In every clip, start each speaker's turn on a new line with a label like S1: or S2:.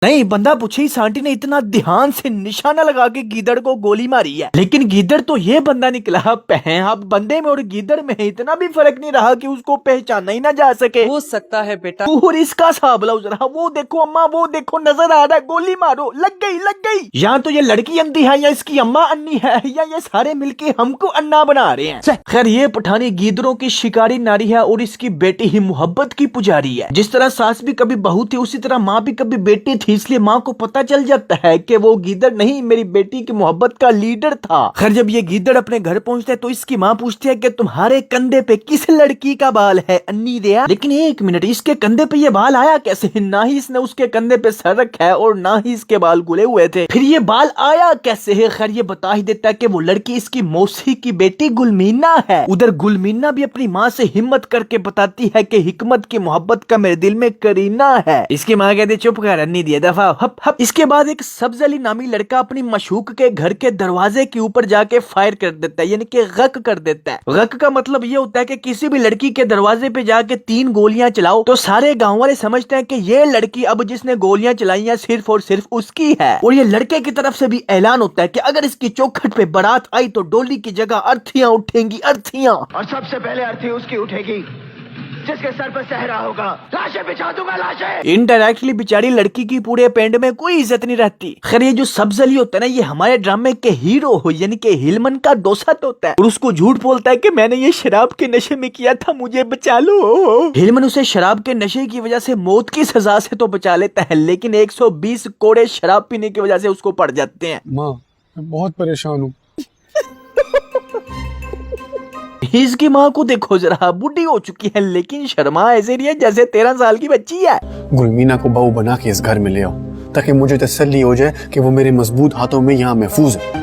S1: नहीं, बंदा पूछे इस आंटी ने इतना ध्यान से निशाना लगा के गीदड़ को गोली मारी है, लेकिन गीदड़ तो ये बंदा निकला। अब बंदे में और गीदड़ में इतना भी फर्क नहीं रहा कि उसको पहचाना ही ना जा सके।
S2: हो सकता है बेटा।
S1: और इसका साहब जरा, वो देखो अम्मा, वो देखो नजर आ रहा है, गोली मारो, लग गई लग गई। या तो ये लड़की अंधी है या इसकी अम्मा अन्नी है, या ये सारे मिलके हमको अन्ना बना रहे हैं। खैर ये पठानी गीदड़ों की शिकारी नारी है और इसकी बेटी ही मोहब्बत की पुजारी है। जिस तरह सास भी कभी बहू थी, उसी तरह माँ भी कभी बेटी थी, इसलिए माँ को पता चल जाता है कि वो गीदड़ नहीं, मेरी बेटी की मोहब्बत का लीडर था। खैर जब ये गीदड़ अपने घर पहुंचता है तो इसकी माँ पूछती है कि तुम्हारे कंधे पे किस लड़की का बाल है अन्नी दिया। लेकिन एक मिनट, इसके कंधे पे ये बाल आया कैसे? ना ही इसने उसके कंधे पे सर रखा है और ना ही इसके बाल गुले हुए थे, फिर ये बाल आया कैसे है? खैर ये बता ही देता है कि वो लड़की इसकी मौसी की बेटी गुलमीना है। उधर गुलमीना भी अपनी माँ से हिम्मत करके बताती है कि हिकमत की मोहब्बत का मेरे दिल में करीना है। इसकी माँ कहती चुप कर अन्नी दिया दफा हप हप। इसके बाद एक सब्ज अली नामी लड़का अपनी मशूक के घर के दरवाजे के ऊपर जाके फायर कर देता है, यानी कि गक कर देता है। गक का मतलब ये होता है कि किसी भी लड़की के दरवाजे पे जाके 3 गोलियां चलाओ तो सारे गांव वाले समझते हैं कि ये लड़की अब जिसने गोलियां चलाई हैं सिर्फ और सिर्फ उसकी है। और ये लड़के की तरफ से भी ऐलान होता है कि अगर इसकी चौखट पे बारात आई तो डोली की जगह अर्थियां उठेंगी, अर्थियां।
S3: और सबसे पहले अर्थी उसकी उठेगी जिसके सर पर सहरा होगा। लाशें बिछा दूंगा, लाशें।
S1: इनडायरेक्टली बेचारी लड़की की पूरे पेंड में कोई इज्जत नहीं रहती। खैर ये जो सब्जली होता है ना, ये हमारे ड्रामे के हीरो हो यानी कि हिलमन का दोस्त होता है और उसको झूठ बोलता है कि मैंने ये शराब के नशे में किया था, मुझे बचा लो। हिलमन उसे शराब के नशे की वजह से मौत की सजा से तो बचा लेता है, लेकिन 120 कोड़े शराब पीने की वजह से उसको पड़ जाते हैं।
S4: माँ मैं बहुत परेशान हूँ।
S1: इसकी माँ को देखो जरा, बूढ़ी हो चुकी है लेकिन शर्मा ऐसे रही है जैसे 13 साल की बच्ची है।
S4: गुलमीना को बहू बना के इस घर में ले आओ ताकि मुझे तसल्ली हो जाए कि वो मेरे मजबूत हाथों में यहाँ महफूज है।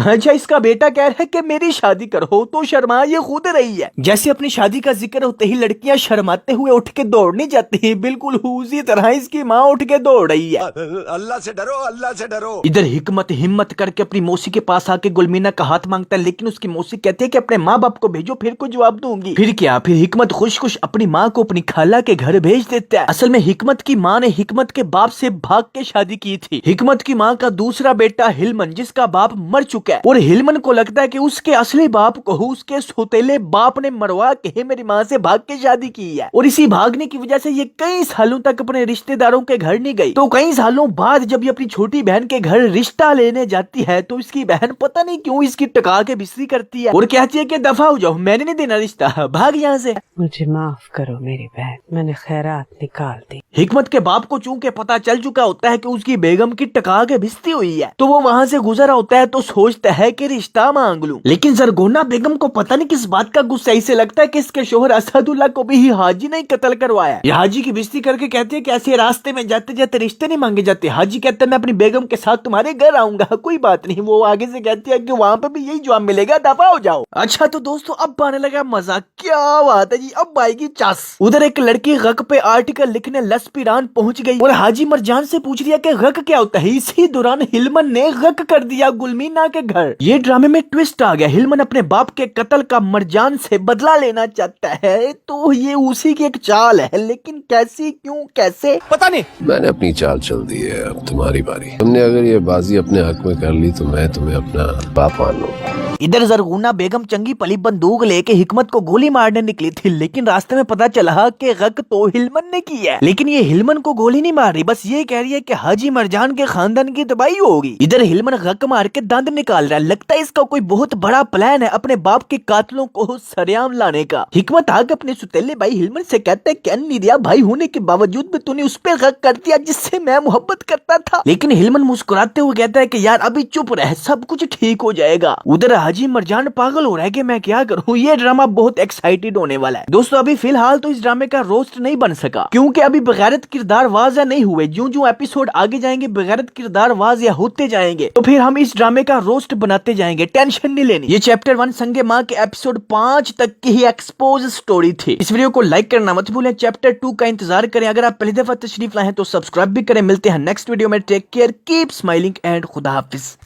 S1: अच्छा इसका बेटा कह रहा है कि मेरी शादी करो तो शर्मा ये खुद रही है। जैसे अपनी शादी का जिक्र होते ही लड़कियां शर्माते हुए उठ के दौड़ने जाती हैं, बिल्कुल उसी तरह इसकी माँ उठ के दौड़ रही है।
S3: अल्लाह से डरो, अल्लाह से डरो।
S1: इधर हिकमत हिम्मत करके अपनी मौसी के पास आके गुलमीना का हाथ मांगता है, लेकिन उसकी मौसी कहती है कि अपने माँ बाप को भेजो फिर को जवाब दूंगी। फिर क्या, फिर हिकमत खुश खुश अपनी माँ को अपनी खाला के घर भेज देता है। असल में हिकमत की माँ ने हिकमत के बाप से भाग के शादी की थी। हिकमत की माँ का दूसरा बेटा हिलमन, जिसका बाप मर चुका है, और हिलमन को लगता है कि उसके असली बाप को उसके सौतेले बाप ने मरवा के मेरी माँ से भाग के शादी की है। और इसी भागने की वजह से ये कई सालों तक अपने रिश्तेदारों के घर नहीं गई। तो कई सालों बाद जब ये अपनी छोटी बहन के घर रिश्ता लेने जाती है तो इसकी बहन पता नहीं क्यों इसकी टका के बिस्ती करती है और कहती है कि दफा हो जाओ, मैंने नहीं देना रिश्ता, भाग यहाँ से।
S2: मुझे माफ करो मेरी बहन, मैंने खैरात निकाल दी।
S1: हिकमत के बाप को चूंकि पता चल चुका होता है कि उसकी बेगम की टका के भिस्ती हुई है, तो वो वहाँ से गुजरा होता है तो सोचता है कि रिश्ता मांग लूं। लेकिन जरगोना बेगम को पता नहीं किस बात का गुस्सा इसे लगता है कि इसके शोहर असदुल्ला को भी हाजी ने कत्ल करवाया। ये हाजी की भिस्ती करके कहती है कि ऐसे रास्ते में जाते जाते रिश्ते नहीं मांगे जाते। हाजी कहता है मैं अपनी बेगम के साथ तुम्हारे घर आऊंगा, कोई बात नहीं। वो आगे से कहती है कि वहाँ पे भी यही जवाब मिलेगा, दफा हो जाओ। अच्छा तो दोस्तों अब आने लगा मजा, क्या बात है जी, अब आएगी चास। उधर एक लड़की गक पे आर्टिकल लिखने लसपीरान पहुंच गई और हाजी मरजान से पूछ लिया कि गक क्या होता है। इसी दौरान हिलमन ने गक कर दिया गुलमीना के घर। ये ड्रामे में ट्विस्ट आ गया, हिलमन अपने बाप के कत्ल का मरजान से बदला लेना चाहता है, तो ये उसी की एक चाल है, लेकिन कैसी, क्यों, कैसे पता नहीं।
S5: मैंने अपनी चाल चल दी है, अब तुम्हारी बारी। तुमने अगर ये बाजी अपने हक में कर ली तो मैं तुम्हें अपना बाप मान लूंगा।
S1: इधर जरगुना बेगम चंगी पली बंदूक लेके हिकमत को गोली मारने निकली थी, लेकिन रास्ते में पता चला कि गक तो हिलमन ने की है। लेकिन ये हिलमन को गोली नहीं मार रही, बस ये कह रही है कि हाजी मरजान के खानदान की तबाही होगी। इधर हिलमन गक मार के दांत निकाल रहा है, लगता है इसका कोई बहुत बड़ा प्लान है अपने बाप के कातलों को सरेआम लाने का। हिकमत आगे अपने सुतेले भाई हिलमन से कहता है क्या नहीं दिया भाई होने के बावजूद भी तूने उस पर गक कर दिया जिससे मैं मोहब्बत करता था। लेकिन हिलमन मुस्कुराते हुए कहता है कि यार अभी चुप रह, सब कुछ ठीक हो जाएगा। उधर हाजी मरजान पागल हो रहा है कि मैं क्या करूं। ये ड्रामा बहुत एक्साइटेड होने वाला है दोस्तों। अभी फिलहाल तो इस ड्रामे का रोस्ट नहीं बन सका क्योंकि अभी बगैरत किरदार वाज़ा नहीं हुए। जो एपिसोड आगे जाएंगे बगैरत किरदार वाज़ा होते जाएंगे तो फिर हम इस ड्रामे का रोस्ट बनाते जाएंगे, टेंशन नहीं लेनी। ये चैप्टर 1 संगे माँ के एपिसोड 5 तक की ही एक्सपोज स्टोरी थी। इस वीडियो को लाइक करना मत भूलें, चैप्टर 2 का इंतजार करें। अगर आप पहली दफा तशरीफ लाए हैं तो सब्सक्राइब भी करें। मिलते हैं नेक्स्ट वीडियो में, take care, keep smiling and खुदा हाफिज।